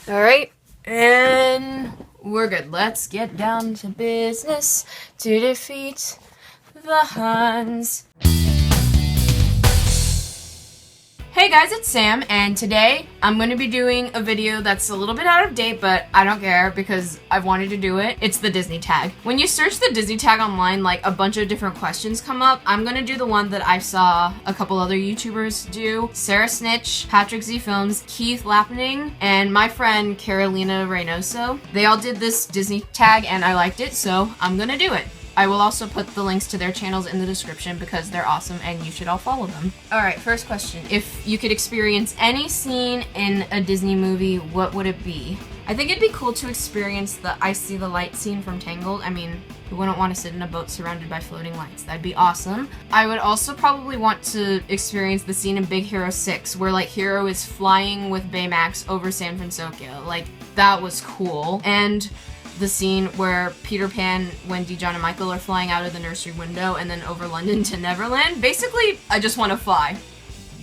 Alright, and we're good. Let's get down to business to defeat the Huns. Hey guys, it's Sam, and today I'm going to be doing a video that's a little bit out of date, but I don't care because I've wanted to do it. It's the Disney tag. When you search the Disney tag online, like a bunch of different questions come up. I'm going to do the one that I saw a couple other YouTubers do. Sarah Snitch, Patrick Z Films, Keith Lapning, and my friend Carolina Reynoso. They all did this Disney tag and I liked it, so I'm going to do it. I will also put the links to their channels in the description because they're awesome and you should all follow them. Alright, first question. If you could experience any scene in a Disney movie, what would it be? I think it'd be cool to experience the I See the Light scene from Tangled. I mean, who wouldn't want to sit in a boat surrounded by floating lights? That'd be awesome. I would also probably want to experience the scene in Big Hero 6 where like Hero is flying with Baymax over San Francisco. Like, that was cool. And the scene where Peter Pan, Wendy, John, and Michael are flying out of the nursery window and then over London to Neverland. Basically, I just want to fly.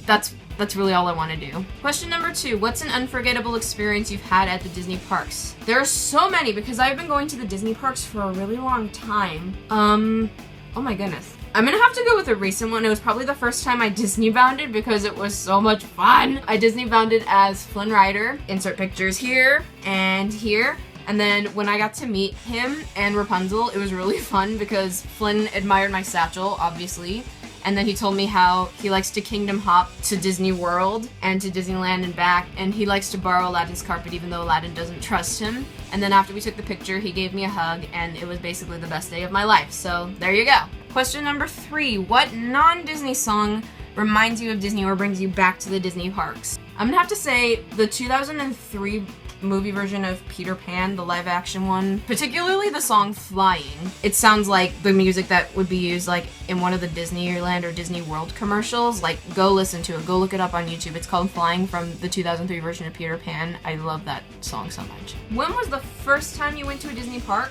That's really all I want to do. Question number 2. What's an unforgettable experience you've had at the Disney parks? There are so many because I've been going to the Disney parks for a really long time. Oh my goodness. I'm gonna have to go with a recent one. It was probably the first time I Disney bounded because it was so much fun. I Disney bounded as Flynn Rider. Insert pictures here and here. And then when I got to meet him and Rapunzel, it was really fun because Flynn admired my satchel, obviously. And then he told me how he likes to kingdom hop to Disney World and to Disneyland and back. And he likes to borrow Aladdin's carpet even though Aladdin doesn't trust him. And then after we took the picture, he gave me a hug and it was basically the best day of my life. So there you go. Question number 3. What non-Disney song reminds you of Disney or brings you back to the Disney parks? I'm gonna have to say the 2003 movie version of Peter Pan, the live action one, particularly the song Flying. It sounds like the music that would be used like in one of the Disneyland or Disney World commercials. Like, go listen to it, go look it up on YouTube. It's called Flying from the 2003 version of Peter Pan. I love that song so much. When was the first time you went to a Disney park?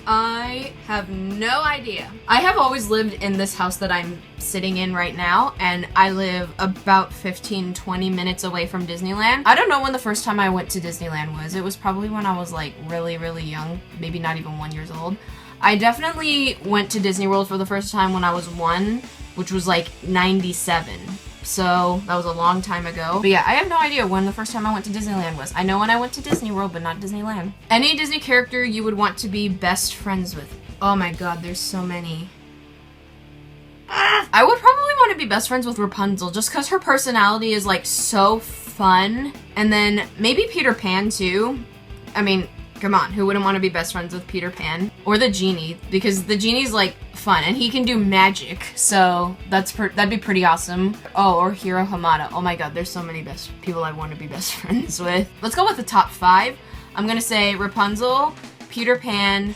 I have no idea. I have always lived in this house that I'm sitting in right now, and I live about 15-20 minutes away from Disneyland. I don't know when the first time I went to Disneyland was. It was probably when I was like really, really young, maybe not even 1 year old. I definitely went to Disney World for the first time when I was 1, which was like 97. So that was a long time ago. But yeah, I have no idea when the first time I went to Disneyland was. I know when I went to Disney World, but not Disneyland. Any Disney character you would want to be best friends with? Oh my god, there's so many. I would probably want to be best friends with Rapunzel just because her personality is like so fun. And then maybe Peter Pan too. I mean, come on, who wouldn't want to be best friends with Peter Pan? Or the genie, because the genie's like fun and he can do magic, so that'd be pretty awesome. Oh, or Hiro Hamada. Oh my god, there's so many best people I want to be best friends with. Let's go with the top 5. I'm gonna say Rapunzel, Peter Pan,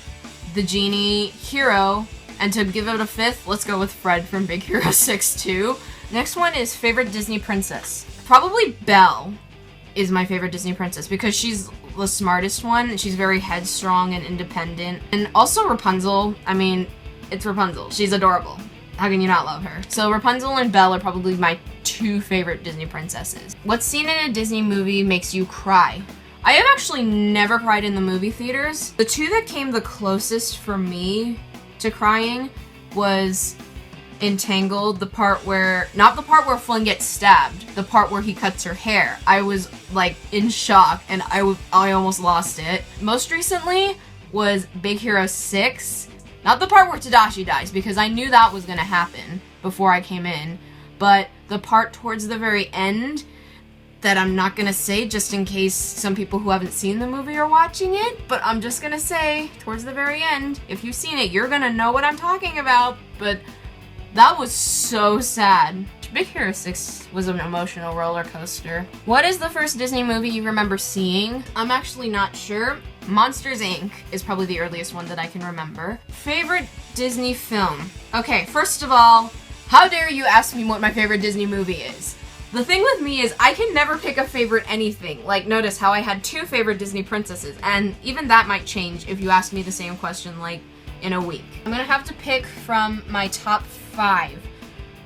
the genie, Hiro, and to give it a 5th, let's go with Fred from Big Hero 6 too. Next one is favorite Disney princess. Probably Belle is my favorite Disney princess because she's the smartest one. She's very headstrong and independent. And also Rapunzel, I mean, it's Rapunzel. She's adorable. How can you not love her? So Rapunzel and Belle are probably my 2 favorite Disney princesses. What scene in a Disney movie makes you cry? I have actually never cried in the movie theaters. The 2 that came the closest for me to crying was in Tangled, the part where, not the part where Flynn gets stabbed, the part where he cuts her hair. I was like in shock and I almost lost it. Most recently was Big Hero 6. Not the part where Tadashi dies because I knew that was gonna happen before I came in, but the part towards the very end that I'm not gonna say just in case some people who haven't seen the movie are watching it, but I'm just gonna say towards the very end, if you've seen it, you're gonna know what I'm talking about, but that was so sad. Big Hero 6 was an emotional roller coaster. What is the first Disney movie you remember seeing? I'm actually not sure. Monsters, Inc. is probably the earliest one that I can remember. Favorite Disney film? Okay, first of all, how dare you ask me what my favorite Disney movie is? The thing with me is I can never pick a favorite anything. Like, notice how I had 2 favorite Disney princesses, and even that might change if you ask me the same question, like, in a week. I'm gonna have to pick from my top 5.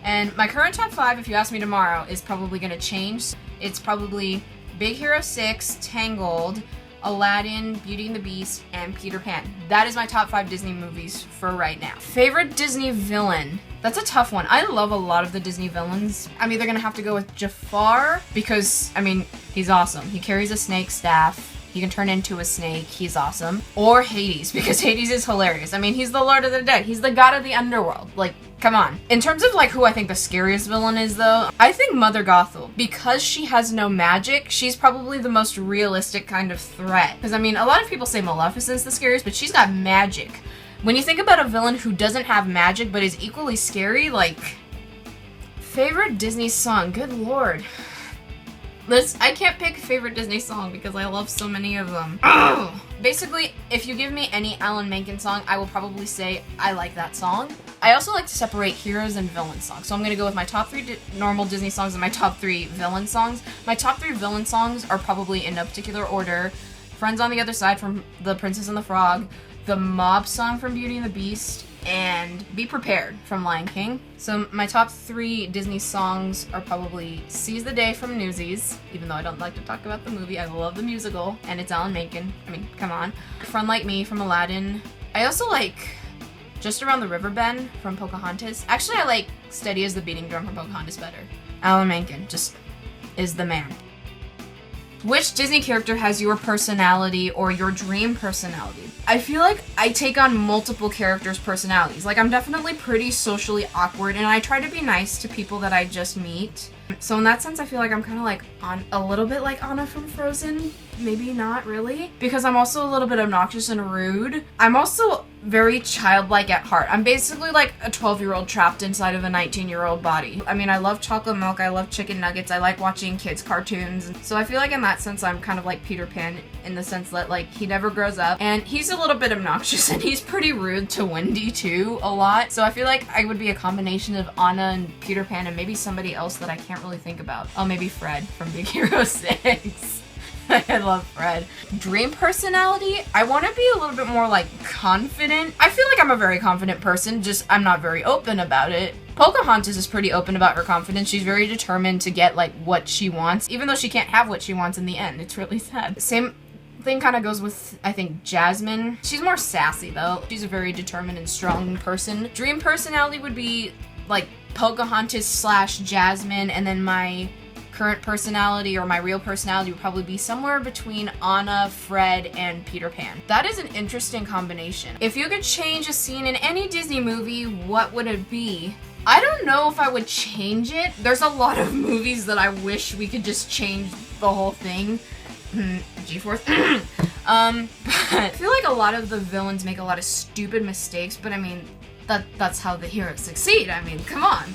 And my current top 5, if you ask me tomorrow, is probably gonna change. It's probably Big Hero 6, Tangled, Aladdin, Beauty and the Beast, and Peter Pan. That is my top 5 Disney movies for right now. Favorite Disney villain? That's a tough one. I love a lot of the Disney villains. I'm either gonna have to go with Jafar because, I mean, he's awesome. He carries a snake staff. He can turn into a snake. He's awesome. Or Hades, because Hades is hilarious. I mean, he's the Lord of the Dead. He's the god of the underworld. Like, come on. In terms of, like, who I think the scariest villain is, though, I think Mother Gothel. Because she has no magic, she's probably the most realistic kind of threat. Because, I mean, a lot of people say Maleficent's the scariest, but she's got magic. When you think about a villain who doesn't have magic but is equally scary, like... Favorite Disney song? Good lord. I can't pick a favorite Disney song because I love so many of them. Ugh. Basically, if you give me any Alan Menken song, I will probably say I like that song. I also like to separate heroes and villain songs. So I'm going to go with my top 3 normal Disney songs and my top 3 villain songs. My top 3 villain songs are probably in no particular order. Friends on the Other Side from The Princess and the Frog, the Mob song from Beauty and the Beast, and Be Prepared from Lion King. So my top 3 Disney songs are probably Seize the Day from Newsies, even though I don't like to talk about the movie. I love the musical, and it's Alan Menken. I mean, come on. Friend Like Me from Aladdin. I also like Just Around the River Bend from Pocahontas. Actually, I like Steady as the Beating Drum from Pocahontas better. Alan Menken just is the man. Which Disney character has your personality or your dream personality? I feel like I take on multiple characters' personalities. Like, I'm definitely pretty socially awkward, and I try to be nice to people that I just meet. So in that sense, I feel like I'm kind of like a little bit like Anna from Frozen. Maybe not really. Because I'm also a little bit obnoxious and rude. I'm also very childlike at heart. I'm basically like a 12-year-old trapped inside of a 19-year-old body. I mean, I love chocolate milk. I love chicken nuggets. I like watching kids' cartoons. So I feel like in that sense, I'm kind of like Peter Pan in the sense that, like, he never grows up. And he's a little bit obnoxious, and he's pretty rude to Wendy, too, a lot. So I feel like I would be a combination of Anna and Peter Pan and maybe somebody else that I can't really think about. Oh, maybe Fred from Big Hero 6. I love Fred. Dream personality? I want to be a little bit more, like, confident. I feel like I'm a very confident person, just I'm not very open about it. Pocahontas is pretty open about her confidence. She's very determined to get, like, what she wants, even though she can't have what she wants in the end. It's really sad. Same thing kind of goes with, I think, Jasmine. She's more sassy, though. She's a very determined and strong person. Dream personality would be, like, Pocahontas / Jasmine, and then my current personality or my real personality would probably be somewhere between Anna, Fred, and Peter Pan. That is an interesting combination. If you could change a scene in any Disney movie, what would it be? I don't know if I would change it. There's a lot of movies that I wish we could just change the whole thing. G-Force. But I feel like a lot of the villains make a lot of stupid mistakes, but I mean, that's how the heroes succeed. I mean, come on.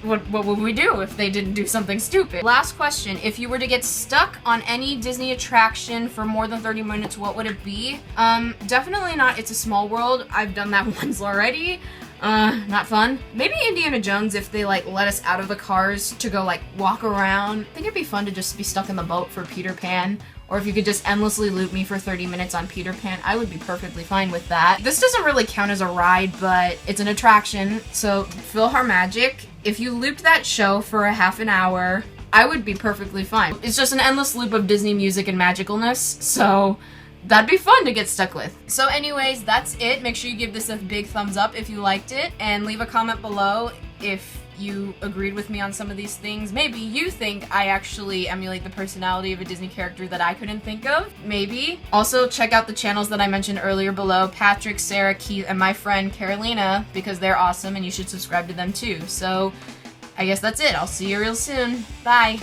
What would we do if they didn't do something stupid? Last question. If you were to get stuck on any Disney attraction for more than 30 minutes, what would it be? Definitely not It's a Small World. I've done that once already. Not fun. Maybe Indiana Jones if they, like, let us out of the cars to go, like, walk around. I think it'd be fun to just be stuck in the boat for Peter Pan. Or if you could just endlessly loop me for 30 minutes on Peter Pan, I would be perfectly fine with that. This doesn't really count as a ride, but it's an attraction. So, PhilharMagic, if you looped that show for a half an hour, I would be perfectly fine. It's just an endless loop of Disney music and magicalness, so that'd be fun to get stuck with. So anyways, that's it. Make sure you give this a big thumbs up if you liked it, and leave a comment below if you agreed with me on some of these things. Maybe you think I actually emulate the personality of a Disney character that I couldn't think of. Maybe. Also, check out the channels that I mentioned earlier below, Patrick, Sarah, Keith, and my friend Carolina, because they're awesome and you should subscribe to them too. So, I guess that's it. I'll see you real soon. Bye.